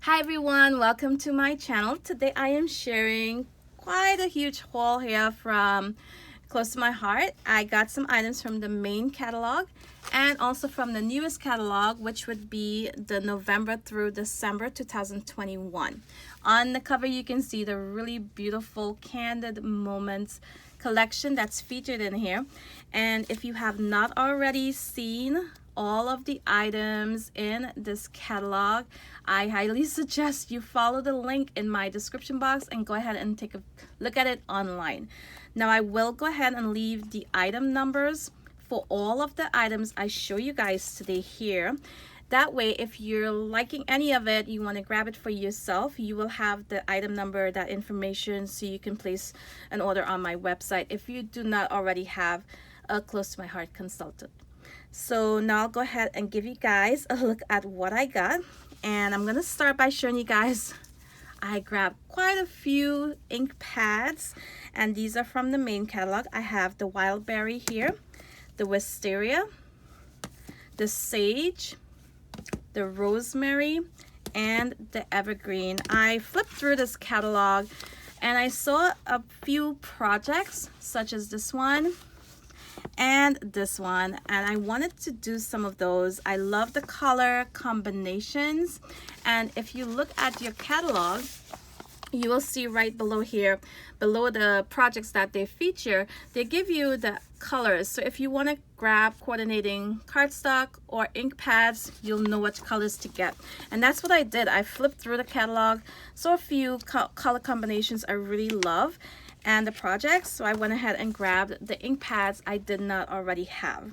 Hi everyone, welcome to my channel. Today I am sharing quite a huge haul here from close to my heart. I got some items from the main catalog and also from the newest catalog, which would be the November through December 2021. On the cover you can see the really beautiful Candid Moments collection that's featured in here. And if you have not already seen all of the items in this catalog, I highly suggest you follow the link in my description box and go ahead and take a look at it online. Now I will go ahead and leave the item numbers for all of the items I show you guys today here. That way, if you're liking any of it, you want to grab it for yourself, you will have the item number, that information, so you can place an order on my website if you do not already have a close to my heart consultant. So now I'll go ahead and give you guys a look at what I got. And I'm going to start by showing you guys, I grabbed quite a few ink pads. And these are from the main catalog. I have the Wild Berry here, the Wisteria, the Sage, the Rosemary, and the Evergreen. I flipped through this catalog and I saw a few projects such as this one and this one, and I wanted to do some of those. I love the color combinations, and if you look at your catalog, you will see right below here, below the projects that they feature, they give you the colors. So if you want to grab coordinating cardstock or ink pads, you'll know what colors to get. And that's what I did. I flipped through the catalog, saw a few color combinations I really love and the projects, so I went ahead and grabbed the ink pads I did not already have.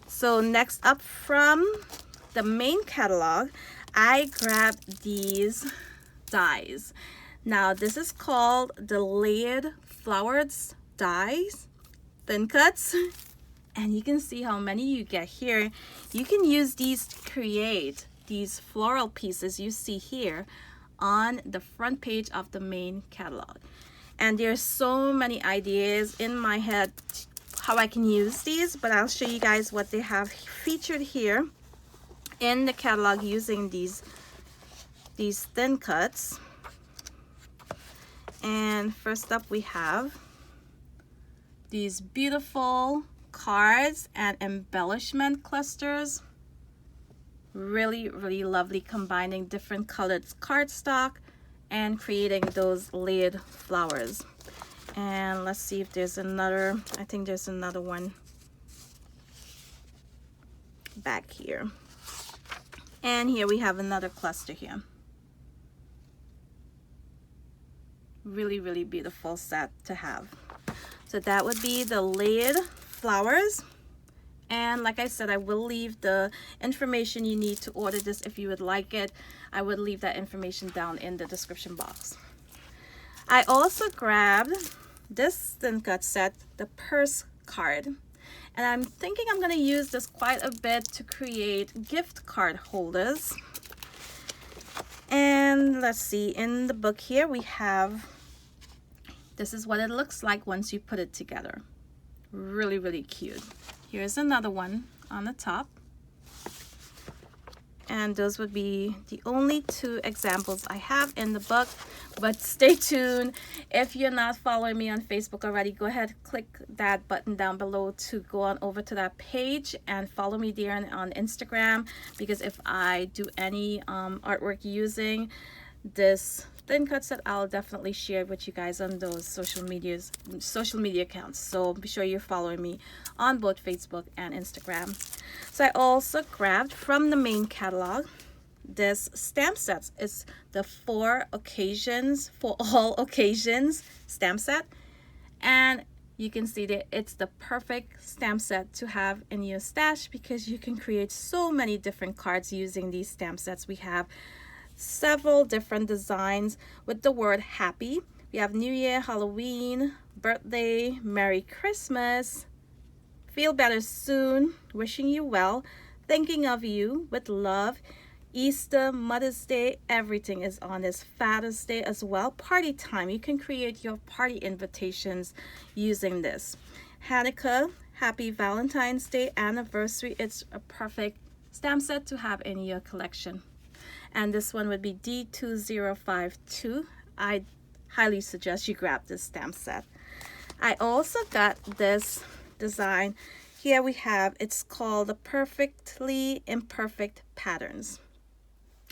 So next up from the main catalog, I grabbed these dies. Now this is called the Layered Flowers dies, thin cuts, and you can see how many you get here. You can use these to create these floral pieces you see here on the front page of the main catalog. And there's so many ideas in my head how I can use these, but I'll show you guys what they have featured here in the catalog using these thin cuts. And first up we have these beautiful cards and embellishment clusters. Really lovely, combining different colored cardstock and creating those layered flowers. And let's see if there's another, I think there's another one back here. And here we have another cluster here. Really beautiful set to have. So that would be the layered flowers. And like I said, I will leave the information you need to order this if you would like it. I would leave that information down in the description box. I also grabbed this thin cut set, the purse card. And I'm thinking I'm going to use this quite a bit to create gift card holders. And let's see, in the book here we have, this is what it looks like once you put it together. Really cute. Here's another one on the top. And those would be the only two examples I have in the book. But stay tuned. If you're not following me on Facebook already, go ahead, click that button down below to go on over to that page and follow me there on Instagram. Because if I do any artwork using this thin cut set, I'll definitely share it with you guys on those social media accounts. So be sure you're following me on both Facebook and Instagram. So I also grabbed from the main catalog this stamp set. It's the for all occasions stamp set, and you can see that it's the perfect stamp set to have in your stash because you can create so many different cards using these stamp sets. We have several different designs with the word happy. We have New Year, Halloween, birthday, Merry Christmas, feel better soon, wishing you well, thinking of you, with love, Easter, Mother's Day, everything is on this. Father's Day as well, party time. You can create your party invitations using this. Hanukkah, happy Valentine's Day, anniversary. It's a perfect stamp set to have in your collection. and this one would be D2052. I highly suggest you grab this stamp set. I also got this design. Here we have, it's called the Perfectly Imperfect Patterns.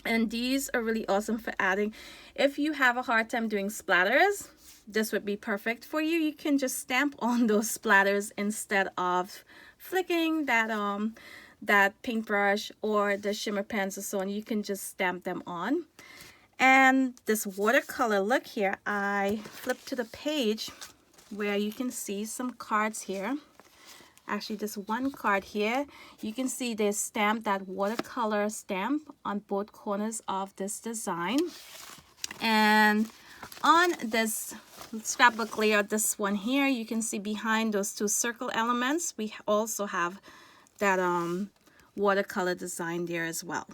And these are really awesome for adding. If you have a hard time doing splatters, this would be perfect for you. You can just stamp on those splatters instead of flicking that paintbrush or the shimmer pens or so on. You can just stamp them on. And this watercolor, look here, I flipped to the page where you can see some cards here. Actually, this one card here, you can see they stamped that watercolor stamp on both corners of this design. And on this scrapbook layout, this one here, you can see behind those two circle elements, we also have that watercolor design there as well.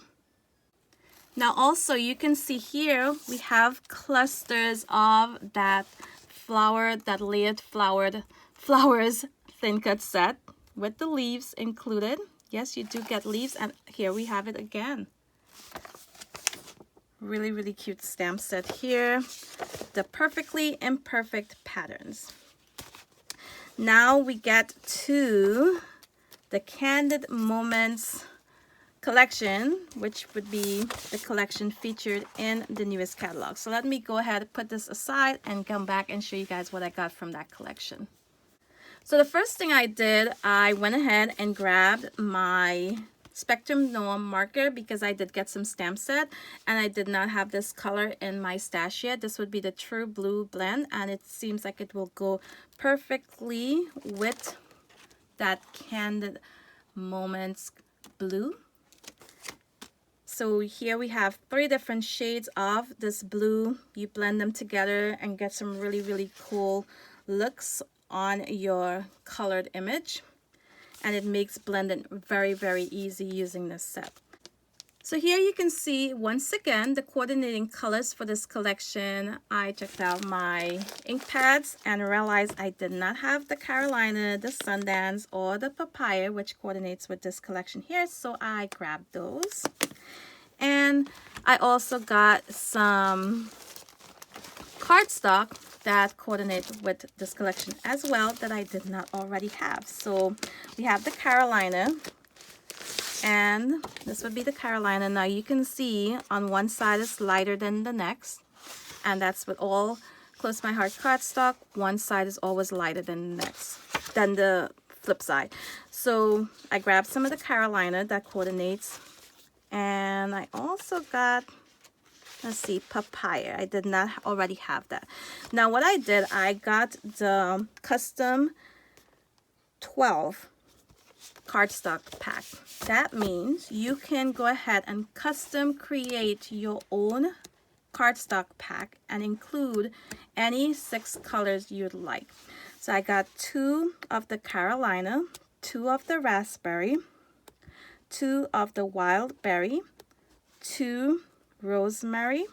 Now also you can see here we have clusters of that flower, that layered flowers thin cut set with the leaves included. Yes, you do get leaves, and here we have it again. Really, really cute stamp set here. The Perfectly Imperfect Patterns. Now we get to the Candid Moments collection, which would be the collection featured in the newest catalog. So let me go ahead and put this aside and come back and show you guys what I got from that collection. So the first thing I did, I went ahead and grabbed my Spectrum Noir marker because I did get some stamp set and I did not have this color in my stash yet. This would be the True Blue blend, and it seems like it will go perfectly with that Candid Moments blue. So here we have 3 different shades of this blue. You blend them together and get some really, really cool looks on your colored image, and it makes blending very, very easy using this set. So here you can see once again the coordinating colors for this collection. I checked out my ink pads and realized I did not have the Carolina, the Sundance, or the Papaya, which coordinates with this collection here, so I grabbed those. And I also got some cardstock that coordinate with this collection as well that I did not already have. So we have the Carolina, and this would be the Carolina. Now you can see on one side is lighter than the next, and that's with all Close to My Heart cardstock. One side is always lighter than the flip side. So I grabbed some of the Carolina that coordinates, and I also got, let's see, Papaya. I did not already have that. Now what I did, I got the custom 12 cardstock pack. That means you can go ahead and custom create your own cardstock pack and include any 6 colors you'd like. So I got 2 of the Carolina, 2 of the Raspberry, 2 of the Wild Berry, 2 Rosemary,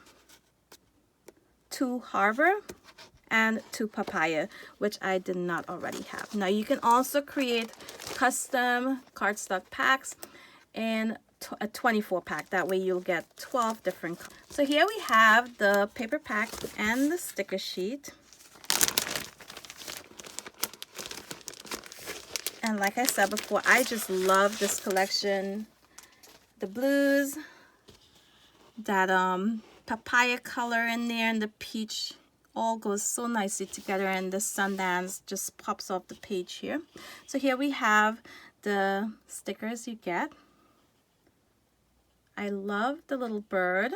2 Harbor, and 2 Papaya, which I did not already have. Now you can also create custom cardstock packs in a 24 pack. That way you'll get 12 different colors. So here we have the paper pack and the sticker sheet. And like I said before, I just love this collection. The blues, that papaya color in there, and the peach all goes so nicely together, and the Sundance just pops off the page here. So here we have the stickers you get. I love the little bird,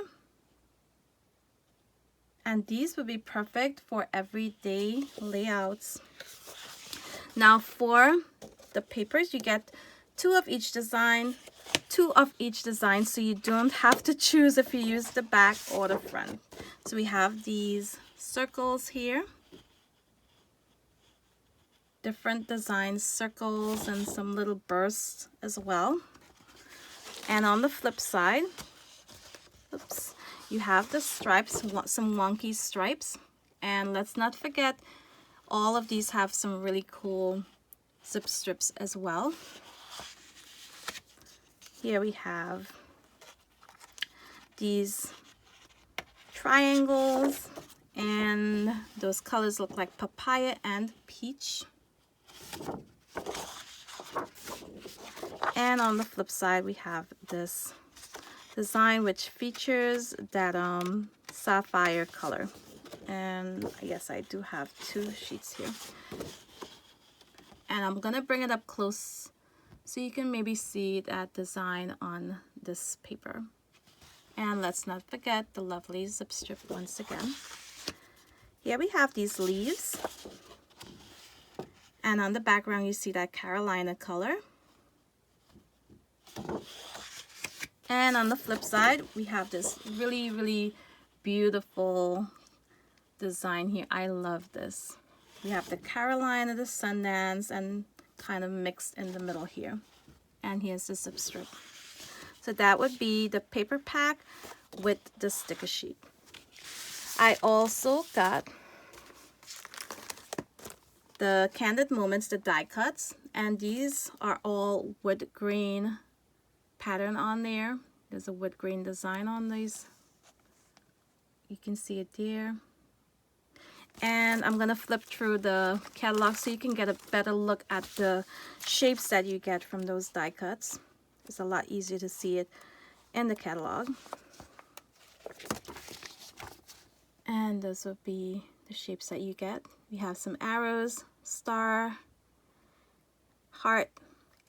and these would be perfect for everyday layouts. Now for the papers, you get 2 of each design, 2 of each design, so you don't have to choose if you use the back or the front. So we have these circles here, different design circles, and some little bursts as well. And on the flip side, oops, you have the stripes, some wonky stripes. And let's not forget, all of these have some really cool zip strips as well. Here we have these triangles, and those colors look like papaya and peach. And on the flip side, we have this design which features that sapphire color. And I guess I do have two sheets here. And I'm gonna bring it up close so you can maybe see that design on this paper. And let's not forget the lovely zip strip once again. Here we have these leaves. And on the background, you see that Carolina color. And on the flip side, we have this really, really beautiful design here. I love this. We have the Carolina, the Sundance, and kind of mixed in the middle here. And here's the zip strip. So that would be the paper pack with the sticker sheet. I also got the Candid Moments, the die cuts, and these are all wood grain pattern on there. There's a wood grain design on these. You can see it there. And I'm gonna flip through the catalog so you can get a better look at the shapes that you get from those die cuts. It's a lot easier to see it in the catalog. And those will be the shapes that you get. We have some arrows, star, heart,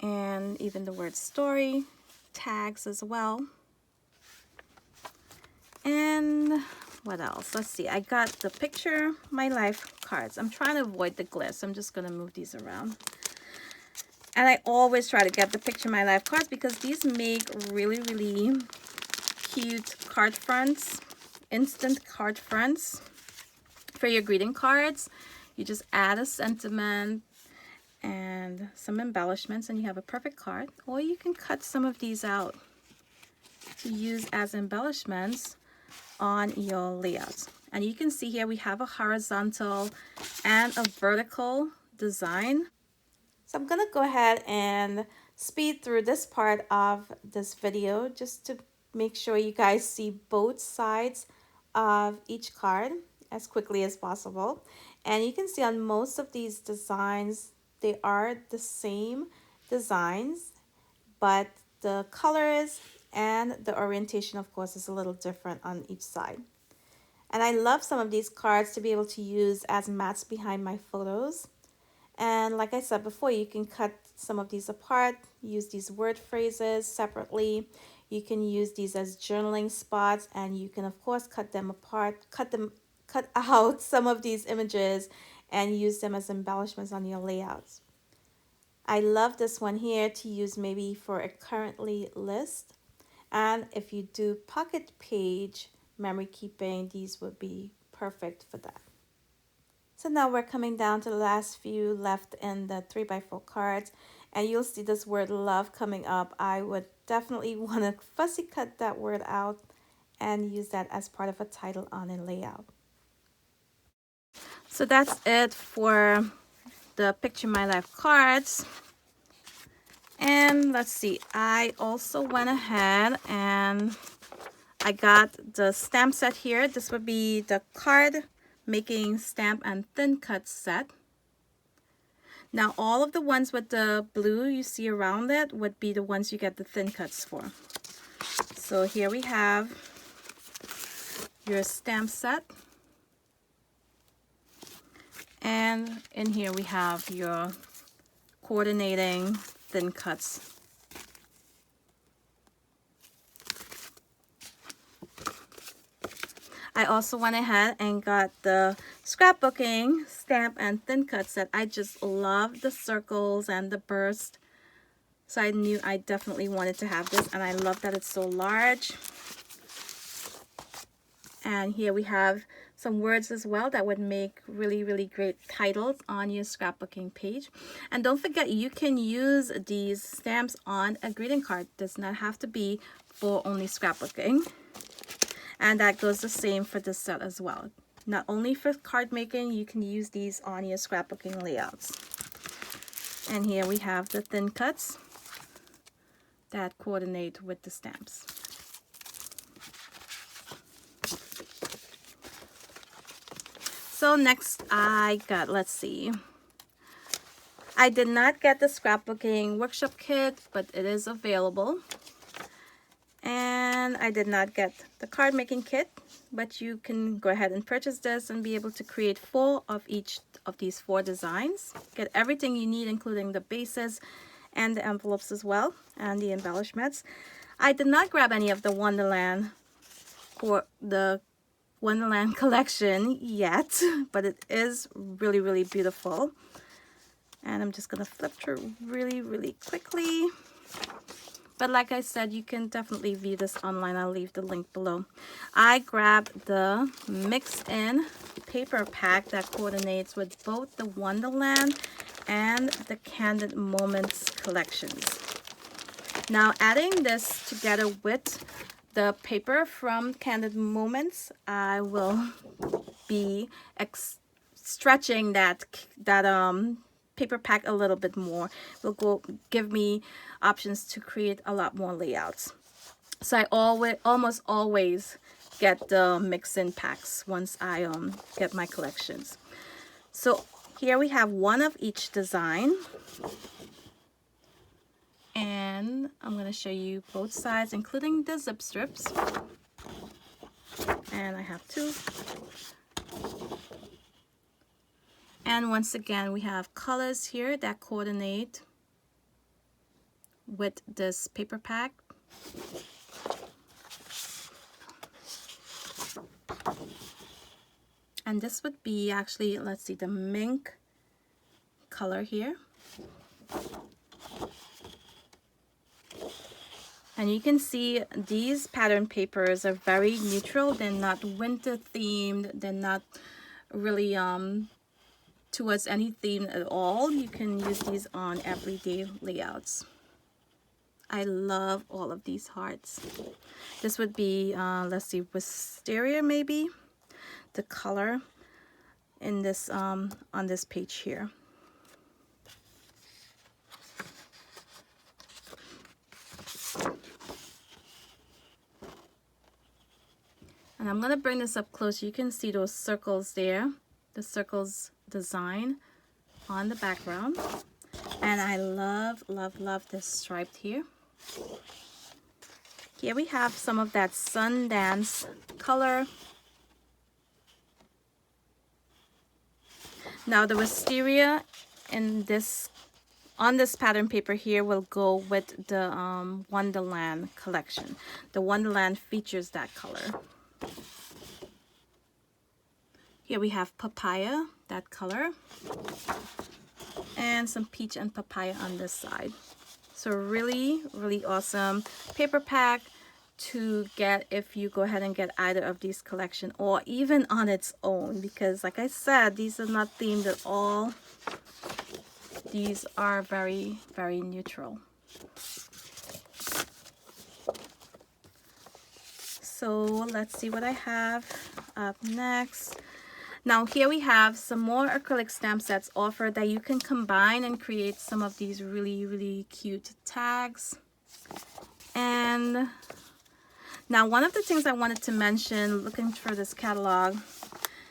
and even the word story, tags as well. And what else? Let's see. I got the Picture My Life cards. I'm trying to avoid the glare, so I'm just going to move these around. And I always try to get the Picture My Life cards because these make really, really cute card fronts, instant card fronts for your greeting cards. You just add a sentiment and some embellishments and you have a perfect card. Or you can cut some of these out to use as embellishments on your layouts. And you can see here we have a horizontal and a vertical design. So I'm gonna go ahead and speed through this part of this video just to make sure you guys see both sides of each card as quickly as possible. And you can see on most of these designs, they are the same designs, but the colors and the orientation, of course, is a little different on each side. And I love some of these cards to be able to use as mats behind my photos. And like I said before, you can cut some of these apart, use these word phrases separately. You can use these as journaling spots, and you can, of course, cut them apart, cut out some of these images and use them as embellishments on your layouts. I love this one here to use maybe for a currently list. And if you do pocket page memory keeping, these would be perfect for that. So now we're coming down to the last few left in the 3x4 cards, and you'll see this word love coming up. I would definitely want to fussy cut that word out and use that as part of a title on a layout. So that's it for the Picture My Life cards. And let's see, I also went ahead and I got the stamp set here. This would be the Cardmaking stamp and thin cut set. Now all of the ones with the blue you see around it would be the ones you get the thin cuts for. So here we have your stamp set. And in here we have your coordinating thin cuts. I also went ahead and got the Scrapbooking stamp and thin cut set. I just love the circles and the burst. So I knew I definitely wanted to have this, and I love that it's so large. And here we have some words as well that would make really, really great titles on your scrapbooking page. And don't forget, you can use these stamps on a greeting card. It does not have to be for only scrapbooking. And that goes the same for this set as well. Not only for card making, you can use these on your scrapbooking layouts. And here we have the thin cuts that coordinate with the stamps. So next I got, let's see, I did not get the Scrapbooking Workshop Kit, but it is available. And I did not get the card making kit, but you can go ahead and purchase this and be able to create 4 of each of these 4 designs. Get everything you need, including the bases and the envelopes as well, and the embellishments. I did not grab any of the Wonderland for the Wonderland collection yet, but it is really, really beautiful. And I'm just gonna flip through really, really quickly. But like I said, you can definitely view this online. I'll leave the link below. I grabbed the mix-in paper pack that coordinates with both the Wonderland and the Candid Moments collections. Now, adding this together with the paper from Candid Moments, I will be stretching that paper pack a little bit more. Will give me options to create a lot more layouts. So I almost always get the mix-in packs once I get my collections. So here we have 1 of each design, and I'm going to show you both sides, including the zip strips. And I have 2. And once again, we have colors here that coordinate with this paper pack. And this would be actually, let's see, the mink color here. And you can see these pattern papers are very neutral. They're not winter themed. They're not really towards any theme at all. You can use these on everyday layouts. I love all of these hearts. This would be, let's see, wisteria maybe, the color in this on this page here. And I'm gonna bring this up close. You can see those circles there, the circles design on the background. And I love, love, love this striped here. Here we have some of that Sundance color. Now the wisteria in this on this pattern paper here will go with the Wonderland collection. The Wonderland features that color. Here we have papaya, that color, and some peach and papaya on this side. So really, really awesome paper pack to get if you go ahead and get either of these collection, or even on its own, because like I said, these are not themed at all. These are very, very neutral. So let's see what I have up next. Now here we have some more acrylic stamp sets offered that you can combine and create some of these really, really cute tags. And now one of the things I wanted to mention looking for this catalog,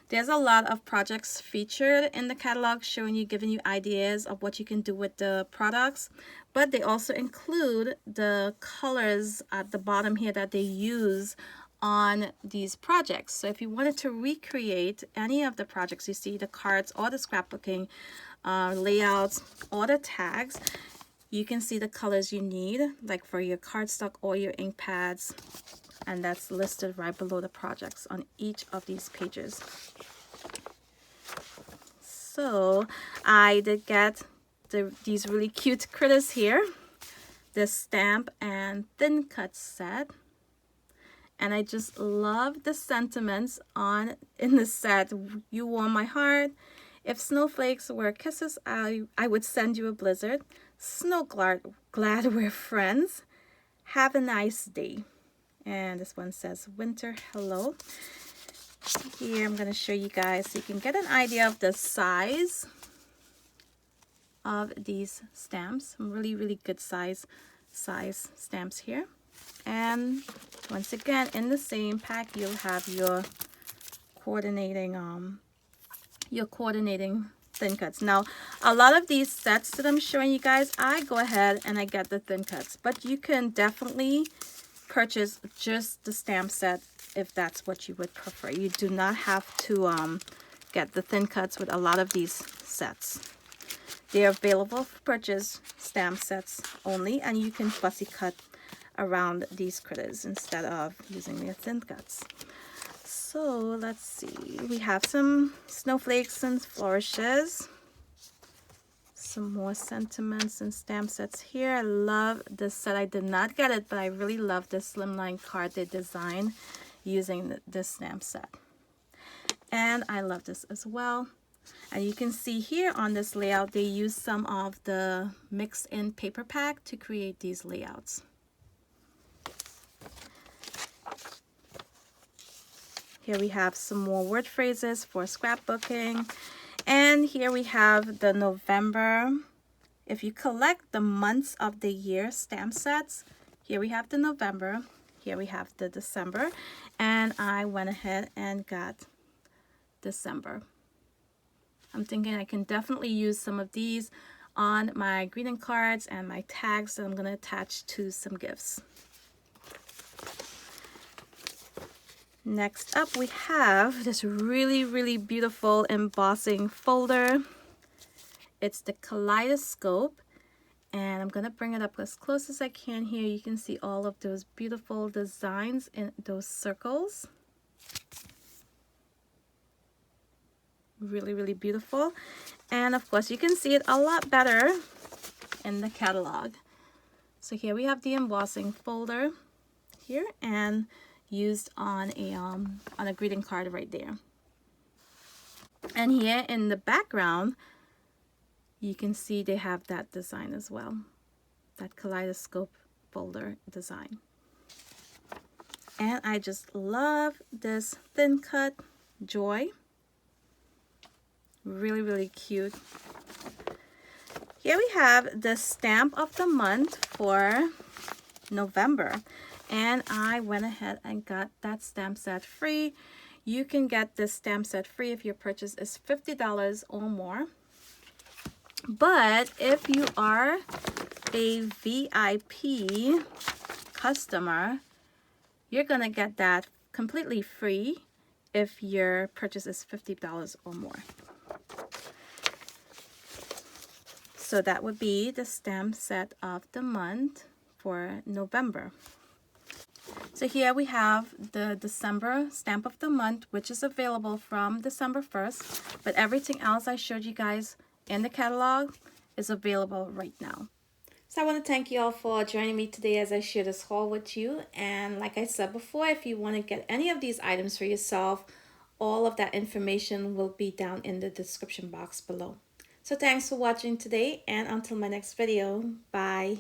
there's a lot of projects featured in the catalog showing you, giving you ideas of what you can do with the products, but they also include the colors at the bottom here that they use on these projects. So if you wanted to recreate any of the projects you see, the cards or the scrapbooking layouts or the tags, you can see the colors you need, like for your cardstock or your ink pads, and that's listed right below the projects on each of these pages. So I did get these really cute critters here, the stamp and thin cut set. And I just love the sentiments in the set. You warm my heart. If snowflakes were kisses, I would send you a blizzard. Snow glad we're friends. Have a nice day. And this one says winter hello. Here I'm going to show you guys so you can get an idea of the size of these stamps. Some really, really good size stamps here. And once again, in the same pack, you'll have your coordinating your coordinating thin cuts. Now, a lot of these sets that I'm showing you guys, I go ahead and I get the thin cuts, but you can definitely purchase just the stamp set if that's what you would prefer. You do not have to get the thin cuts with a lot of these sets. They are available for purchase stamp sets only, and you can fussy cut around these critters instead of using the thin cuts. So let's see, we have some snowflakes and flourishes, some more sentiments and stamp sets here. I love this set. I did not get it, but I really love this slimline card they designed using this stamp set. And I love this as well. And you can see here on this layout, they use some of the mixed in paper pack to create these layouts. Here we have some more word phrases for scrapbooking. And here we have the November. If you collect the months of the year stamp sets, here we have the November, here we have the December, and I went ahead and got December. I'm thinking I can definitely use some of these on my greeting cards and my tags that I'm going to attach to some gifts. Next up, we have this really beautiful embossing folder. It's the Kaleidoscope, and I'm going to bring it up as close as I can here. You can see all of those beautiful designs in those circles. Really beautiful. And of course, you can see it a lot better in the catalog. So here we have the embossing folder here, and used on a greeting card right there. And here in the background, you can see they have that design as well, that kaleidoscope folder design. And I just love this thin cut Joy. Really cute. Here we have the stamp of the month for November. And I went ahead and got that stamp set free. You can get this stamp set free if your purchase is $50 or more. But if you are a VIP customer, you're gonna get that completely free if your purchase is $50 or more. So that would be the stamp set of the month for November. So here we have the December stamp of the month, which is available from December 1st, but everything else I showed you guys in the catalog is available right now. So I want to thank you all for joining me today as I share this haul with you. And like I said before, if you want to get any of these items for yourself, all of that information will be down in the description box below. So thanks for watching today, and until my next video, bye.